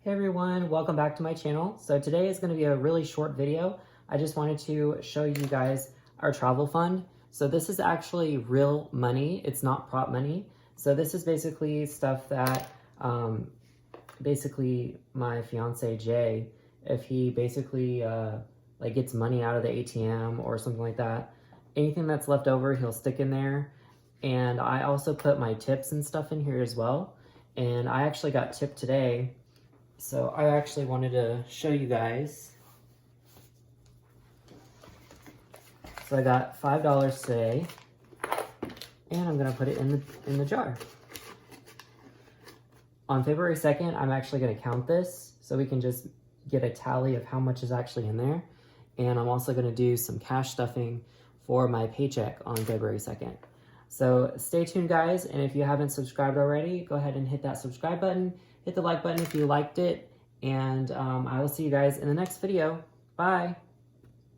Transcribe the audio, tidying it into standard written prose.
Hey everyone, welcome back to my channel. So today is going to be a really short video. I just wanted to show you guys our travel fund. So this is actually real money. It's not prop money. So this is basically stuff that basically my fiance Jay, if he basically like gets money out of the ATM or something like that, anything that's left over, he'll stick in there. And I also put my tips and stuff in here as well. And I actually got tipped today. So I actually wanted to show you guys. So I got $5 today, and I'm gonna put it in the jar. On February 2nd, I'm actually gonna count this so we can just get a tally of how much is actually in there. And I'm also gonna do some cash stuffing for my paycheck on February 2nd. So stay tuned, guys, and if you haven't subscribed already, go ahead and hit that subscribe button, hit the like button if you liked it, and I will see you guys in the next video. Bye!